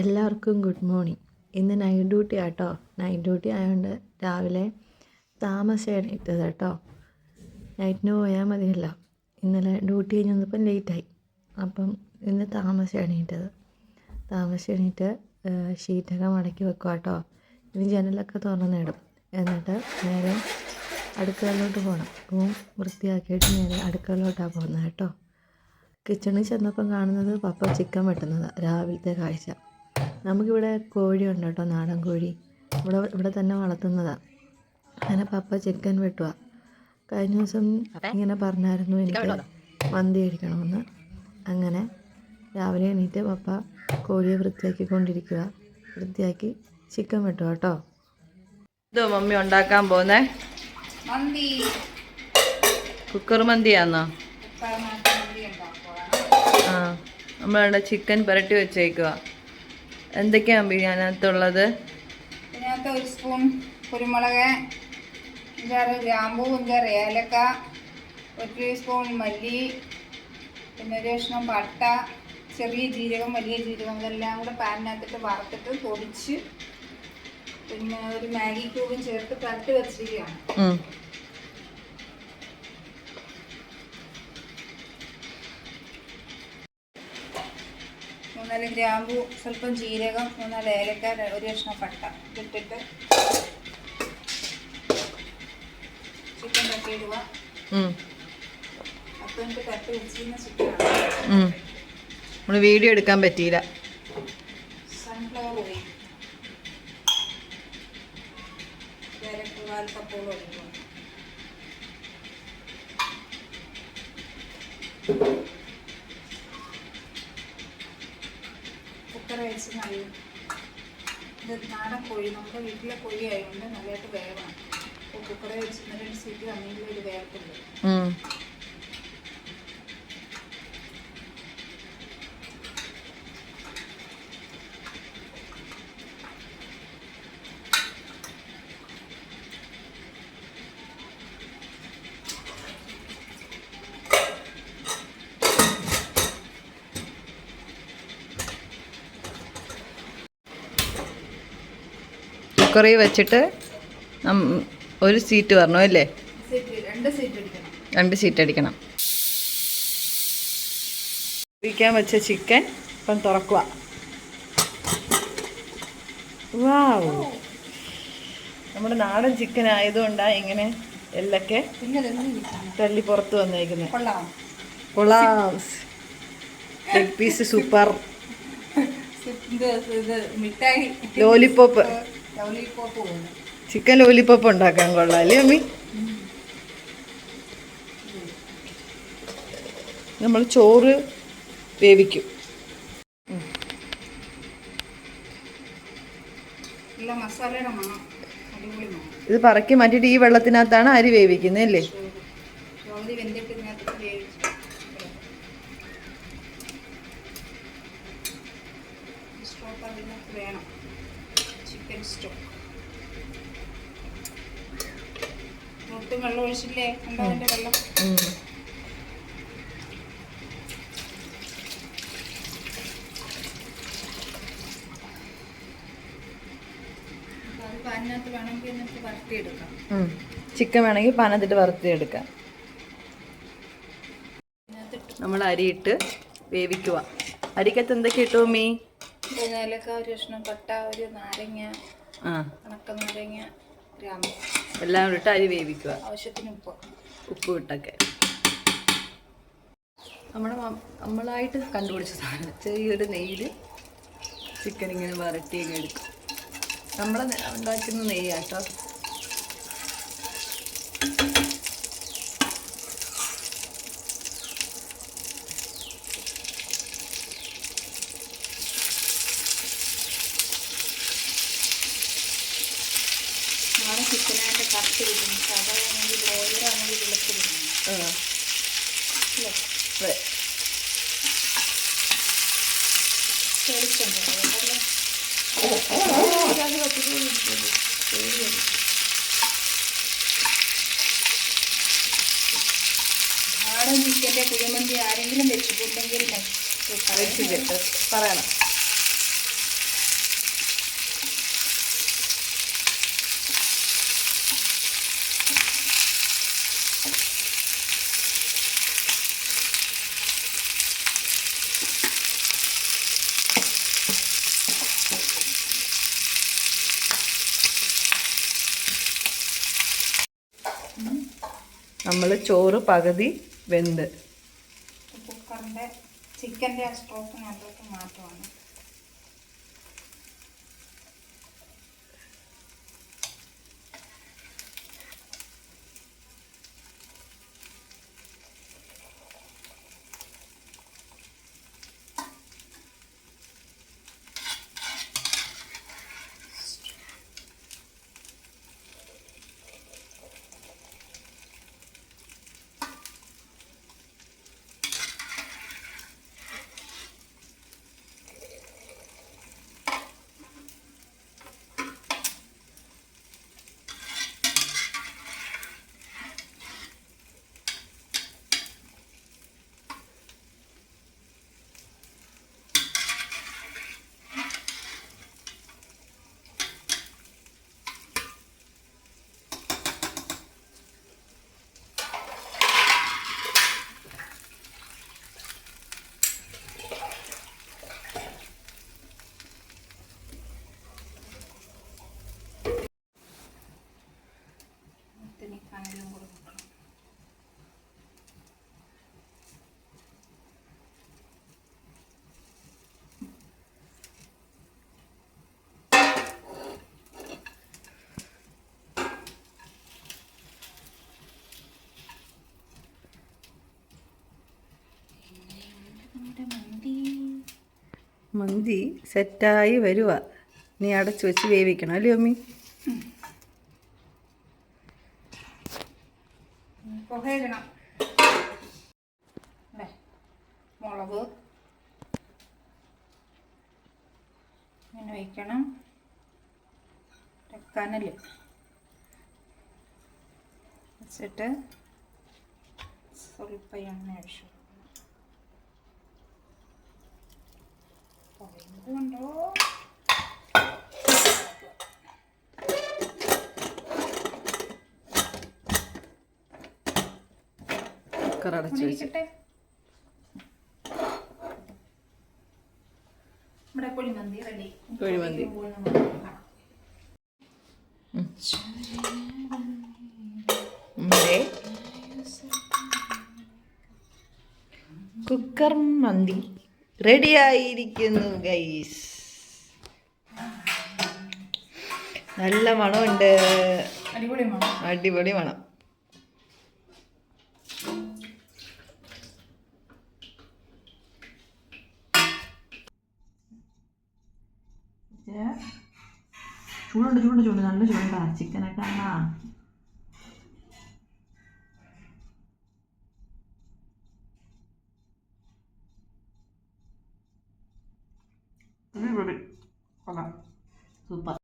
എല്ലാവർക്കും good morning. ഇന്ന് night duty ആട്ടോ. നൈറ്റ് ഡ്യൂട്ടി ആയതുകൊണ്ട് രാവിലെ താമസിച്ചാണ് എണീറ്റത് കേട്ടോ. നൈറ്റിന് പോയാൽ മതിയല്ലോ. ഇന്നലെ ഡ്യൂട്ടി കഴിഞ്ഞ് വന്നപ്പം ലേറ്റായി. അപ്പം ഇന്ന് താമസിച്ചാണ് എണീറ്റത്. താമസിച്ച് ഷീറ്റൊക്കെ മടക്കി വെക്കുക കേട്ടോ. ഇനി ജനലൊക്കെ തുറന്നിടും. എന്നിട്ട് നേരെ അടുക്കളയിലോട്ട് പോകണം. റൂം വൃത്തിയാക്കിയിട്ട് നേരെ അടുക്കളയിലോട്ടാണ് പോകുന്നത് കേട്ടോ. കിച്ചണിൽ ചെന്നപ്പം കാണുന്നത് പപ്പ ചിക്കൻ വെട്ടുന്നത് രാവിലത്തെ കാഴ്ച. നമുക്കിവിടെ കോഴിയുണ്ട് കേട്ടോ, നാടൻ കോഴി. ഇവിടെ തന്നെ വളർത്തുന്നതാണ്. അങ്ങനെ പപ്പ ചിക്കൻ വെട്ടുക. കഴിഞ്ഞ ദിവസം ഇങ്ങനെ പറഞ്ഞായിരുന്നു എനിക്ക് മന്തി കഴിക്കണമെന്ന്. അങ്ങനെ രാവിലെ എണീറ്റ് പപ്പ കോഴിയെ വൃത്തിയാക്കിക്കൊണ്ടിരിക്കുക. വൃത്തിയാക്കി ചിക്കൻ വെട്ടുക കേട്ടോ. ഇതോ മമ്മി ഉണ്ടാക്കാൻ പോന്നേ മന്തി. കുക്കർ മന്തിയാന്നോ? ആ, നമ്മളിവിടെ ചിക്കൻ പുരട്ടി വെച്ചേക്കുക. എന്തൊക്കെയാണ് മമ്മി അതിനകത്തുള്ളത്? ഇതിനകത്ത് 1 സ്പൂൺ കുരുമുളക്, 5-6 ഗ്രാമ്പൂ, 5-6 ഏലക്ക, 1 ടീസ്പൂൺ മല്ലി, പിന്നെ 1 കഷ്ണം പട്ട, ചെറിയ ജീരകം, വലിയ ജീരകം, ഇതെല്ലാം കൂടെ പാനിനകത്തിട്ട് വറുത്തിട്ട് പൊടിച്ച് പിന്നെ ഒരു മാഗി ക്യൂബും ചേർത്ത് പുരട്ടി വെച്ചിരിക്കുകയാണ്. 3-4 ഗ്രാമ്പൂ, സ്വല്പം ജീരകം, 3-4 ഏലക്ക, 1 കഷ്ണം പട്ട ഇട്ടിട്ട് ചിക്കൻ തട്ടിയിടുക. 10 മിനിറ്റ് തട്ടി വെച്ചിരുന്ന ചിക്കനാണ്. നമ്മൾ വീഡിയോ എടുക്കാൻ പറ്റിയില്ല. സൺഫ്ലവർ ഓയിൽ 1 കപ്പോളം ഒഴിക്കുക. കുക്കർ വെച്ച് നല്ല ഇത് നാടൻ കോഴി, നമ്മുടെ വീട്ടിലെ കോഴി ആയതുകൊണ്ട് നല്ലതായിട്ട് വേവണം. അപ്പോൾ കുക്കറെ വെച്ച് 1-2 സീറ്റ് തന്നെങ്കിലും ഒരു വേർത്തുള്ളൂ. കുക്കറിൽ വെച്ചിട്ട് 1 സീറ്റ് പറഞ്ഞു അല്ലേ? 2 സീറ്റ് അടിക്കണം. വേവിക്കാൻ വെച്ച ചിക്കൻ ഇപ്പം തുറക്കുക. വാവ്, നമ്മുടെ നാടൻ ചിക്കൻ ആയതുകൊണ്ടാണ് ഇങ്ങനെ എല്ലൊക്കെ തള്ളി പുറത്ത് വന്നേക്കുന്നത്. കൊള്ളാം. Leg piece super. Lollipop chicken lollipop ഉണ്ടാക്കാൻ കൊള്ളാം അല്ലേ അമ്മി? നമ്മൾ ചോറ് വേവിക്കും. ഇത് പറക്കി മാറ്റിയിട്ട് ഈ വെള്ളത്തിനകത്താണ് അരി വേവിക്കുന്നത് അല്ലേ? വേണം ചിക്കൻ സ്റ്റോക്ക്. ഒട്ടും വെള്ളം ഒഴിച്ചില്ലേ? എന്താ അതിൻ്റെ വെള്ളം? അത് പാനിനകത്ത് വേണമെങ്കിൽ എന്നിട്ട് വറുത്തിയെടുക്കാം. ചിക്കൻ വേണമെങ്കിൽ പാനത്തിട്ട് വറുത്തിയെടുക്കാം. നമ്മൾ അരിയിട്ട് വേവിക്കുക. അരിക്കകത്ത് എന്തൊക്കെ ഇട്ടു മീ? 3 ഏലക്ക, 1 കഷ്ണം പട്ട, 1 നാരങ്ങ, ഉണക്ക നാരങ്ങ, ഗ്രാമ്പു എല്ലാം ഇട്ട് അരി വേവിക്കുക. ആവശ്യത്തിന് ഉപ്പ് ഇട്ടൊക്കെ നമ്മളായിട്ട് കണ്ടുപിടിച്ച സാധനം. ചെറിയൊരു നെയ്യിൽ ചിക്കൻ ഇങ്ങനെ വരട്ടിയൊക്കെ എടുക്കും. നമ്മൾ ഉണ്ടാക്കുന്ന നെയ്യാട്ടോ. നാളെ ചിക്കനായിട്ട് കറുത്ത് കിട്ടും. സാധാരണ ബ്രോയിലറാണെങ്കിൽ വെളുത്തിരുന്നു അല്ലേ? നാടൻ ചിക്കൻ്റെ കുഴിമന്തി ആരെങ്കിലും വെച്ചിട്ടുണ്ടെങ്കിൽ പറയണം. നമ്മൾ ചോറ് പകുതി വെന്ത്. കുക്കറിൻ്റെ ചിക്കൻ്റെ ആ സ്റ്റോക്കിനകത്തോട്ട് മാറ്റുവാണ്. കനലും കൊടുക്കണം. മന്തി സെറ്റായി വരുക. നീ അടച്ചു വെച്ച് വേവിക്കണം അല്ലേ അമ്മി? പുകയിടണം. മുളക് ഇങ്ങനെ വയ്ക്കണം. കനൽ വെച്ചിട്ട് സ്വല്പം എണ്ണ ഒഴിച്ചു കൊണ്ടോ. കുക്കർ അടച്ചു വെച്ചിട്ട് നമ്മുടെ കുഴിമന്തി റെഡി. കുഴിമന്തി കുക്കർ മന്തി റെഡിയായിരിക്കുന്നു ഗൈസ്. നല്ല മണമുണ്ട്. അടിപൊളി മണം. അടിപൊളി മണം. ചൂടുണ്ട് ചൂടുണ്ട് ചൂട് നല്ല ചൂടാ ചിക്കനൊക്കെ. സൂപ്പർ.